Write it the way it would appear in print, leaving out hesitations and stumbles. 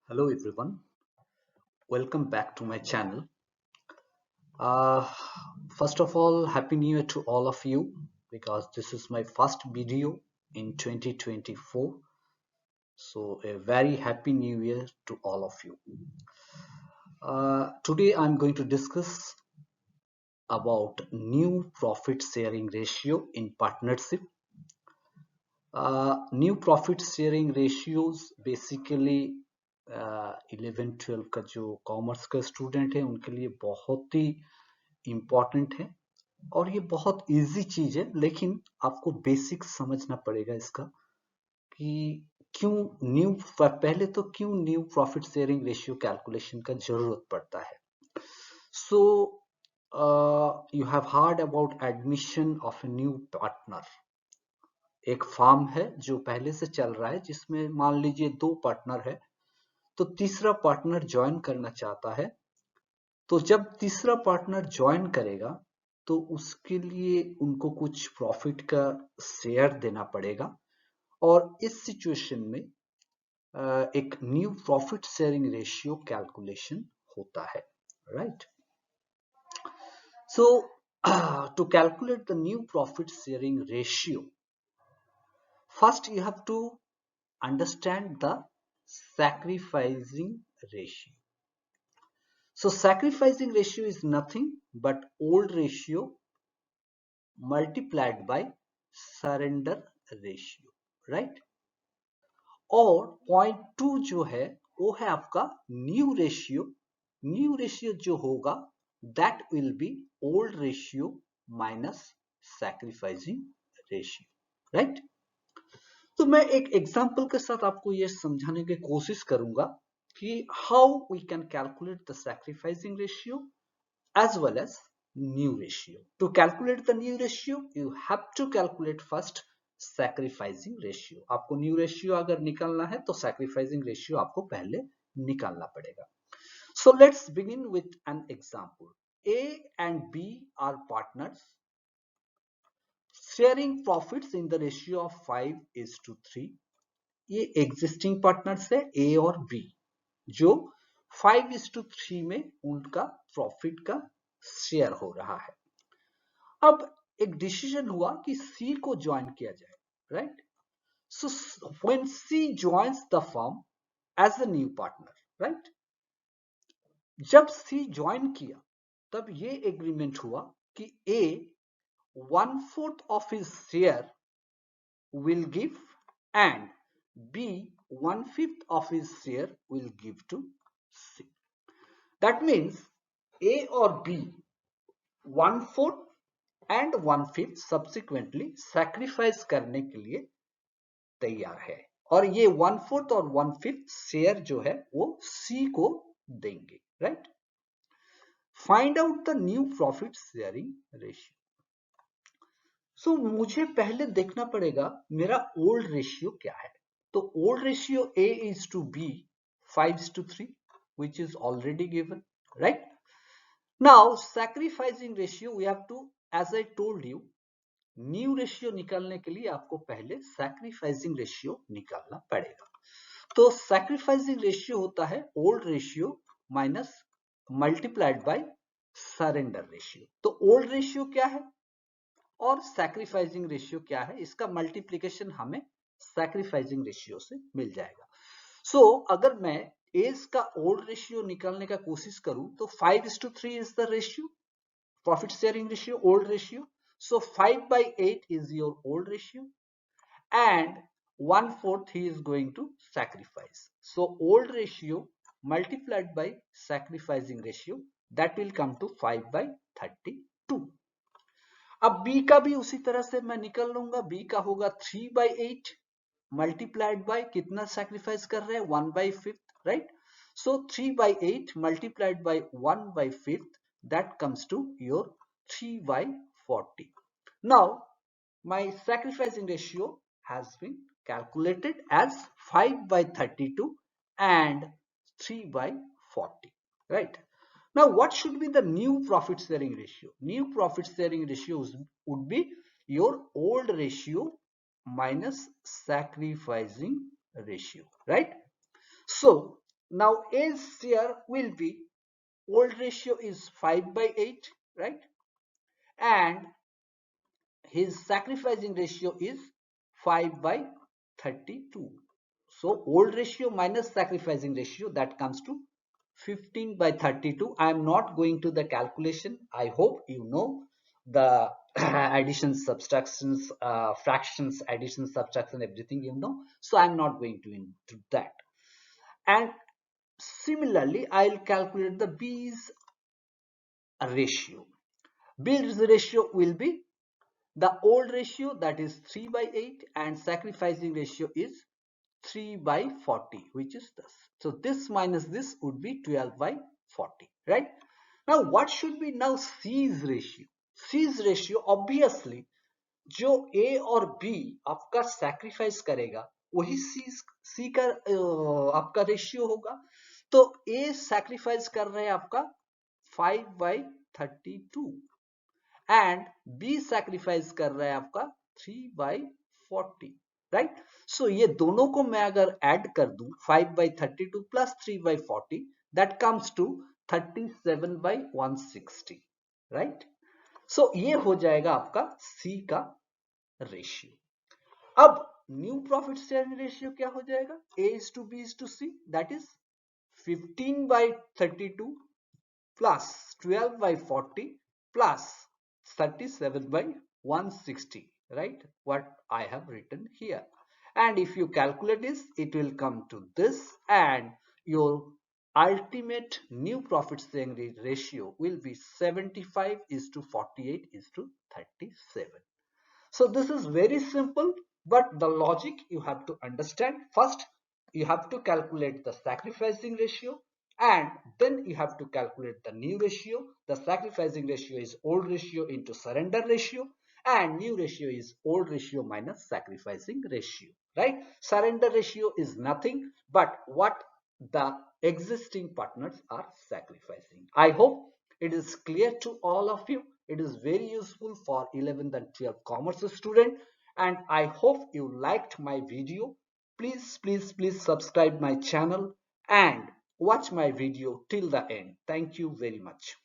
Hello everyone, welcome back to my channel. Uh, First of all, Happy New Year to all of you because this is my first video in 2024. So, a very Happy New Year to all of you. Today, I'm going to discuss about new profit sharing ratio in partnership. New profit sharing ratios basically 11-12 का जो commerce का student है उनके लिए बहुत ही important है और ये बहुत इजी चीज है, लेकिन आपको बेसिक समझना पड़ेगा इसका कि क्यों न्यू पहले तो क्यों new profit sharing ratio calculation का जरूरत पड़ता है. So you have heard about admission of a new partner. एक फार्म है जो पहले से चल रहा है जिसमें मान लीजिए 2 पार्टनर है, तो तीसरा पार्टनर ज्वाइन करना चाहता है. तो जब तीसरा पार्टनर ज्वाइन करेगा तो उसके लिए उनको कुछ प्रॉफिट का शेयर देना पड़ेगा और इस सिचुएशन में एक new profit sharing ratio calculation होता है, right. So to calculate the new profit sharing ratio, first you have to understand the sacrificing ratio. So sacrificing ratio is nothing but old ratio multiplied by surrender ratio, right. और 0.2 जो है वो है आपका new ratio. New ratio जो होगा that will be old ratio minus sacrificing ratio, right. तो मैं एक एग्जांपल के साथ आपको ये समझाने की कोशिश करूंगा कि how we can calculate the sacrificing ratio as well as new ratio. To calculate the new ratio, you have to calculate first sacrificing ratio. आपको new ratio अगर निकालना है तो sacrificing ratio आपको पहले निकालना पड़ेगा. So let's begin with an example. A and B are partners sharing profits in the ratio of 5:3. ये existing partners है A और B जो 5:3 में उनका प्रॉफिट का शेयर हो रहा है. अब एक डिसीजन हुआ कि सी को ज्वाइन किया जाए, right. So when C joins the firm as a new partner, right, जब सी ज्वाइन किया तब ये एग्रीमेंट हुआ कि A 1/4 of his share will give and B 1/5 of his share will give to C. That means A और B 1/4 and 1/5 subsequently sacrifice करने के लिए तैयार है और ये 1/4 और 1/5 शेयर जो है वो सी को देंगे, right. Find out the new profit sharing ratio. So मुझे पहले देखना पड़ेगा मेरा ओल्ड रेशियो क्या है. तो old ratio A is to B 5:3 which is already given, right. Now sacrificing ratio we have to, as I told you, new ratio निकालने के लिए आपको पहले सैक्रिफाइसिंग रेशियो निकालना पड़ेगा. तो सैक्रिफाइसिंग रेशियो होता है old ratio minus multiplied by surrender ratio. तो ओल्ड रेशियो क्या है और सैक्रिफाइसिंग रेशियो क्या है, इसका मल्टीप्लिकेशन हमें सैक्रिफाइसिंग रेशियो से मिल जाएगा. सो अगर मैं एज का ओल्ड रेशियो निकालने का कोशिश करूं तो 5:3 is the ratio, profit sharing ratio, old ratio. So 5/8 is your old ratio and 1/4 he is going to sacrifice. So old ratio multiplied by sacrificing ratio, that will come to 5/32. अब B का भी उसी तरह से मैं निकल लूंगा. B का होगा 3/8 multiplied by कितना sacrifice कर रहे हैं 1/5, right. So 3/8 multiplied by 1/5, that comes to your 3/40. Now my sacrificing ratio has been calculated as 5/32 and 3/40, right. Now what should be the new profit sharing ratio? New profit sharing ratios would be your old ratio minus sacrificing ratio, right. So Now A's share will be, old ratio is 5/8, right? And his sacrificing ratio is 5/32. So old ratio minus sacrificing ratio, that comes to 15/32. I am not going to the calculation. I hope you know the additions, subtractions, fractions, addition, subtraction, everything you know. So I'm not going to into that. And similarly, I'll calculate the B's ratio. B's ratio will be the old ratio, that is 3/8, and sacrificing ratio is 3/40, which is this. So this minus this would be 12/40, right? Now what should be now C's ratio? C's ratio obviously जो A और B आपका sacrifice करेगा वही C का आपका ratio होगा. तो A sacrifice कर रहे हैं आपका 5/32 and B sacrifice कर रहा है आपका 3/40, राइट? सो ये दोनों को मैं अगर ऐड कर दूं 5/32 plus 3/40, that comes to 37/160, right? So ये हो जाएगा आपका C का रेशियो. अब न्यू प्रॉफिट शेयरिंग रेशियो क्या हो जाएगा? A is to B is to C, that is 15/32 plus 12/40 plus 37/160, right? What I have written here. And if you calculate this, it will come to this, and your ultimate new profit sharing ratio will be 75:48:37. So this is very simple, but the logic you have to understand. First, you have to calculate the sacrificing ratio, and then you have to calculate the new ratio. The sacrificing ratio is old ratio into surrender ratio, and new ratio is old ratio minus sacrificing ratio, right? Surrender ratio is nothing but what the existing partners are sacrificing. I hope it is clear to all of you. It is very useful for 11th and 12th commerce student, and I hope you liked my video. Please subscribe my channel and watch my video till the end. Thank you very much.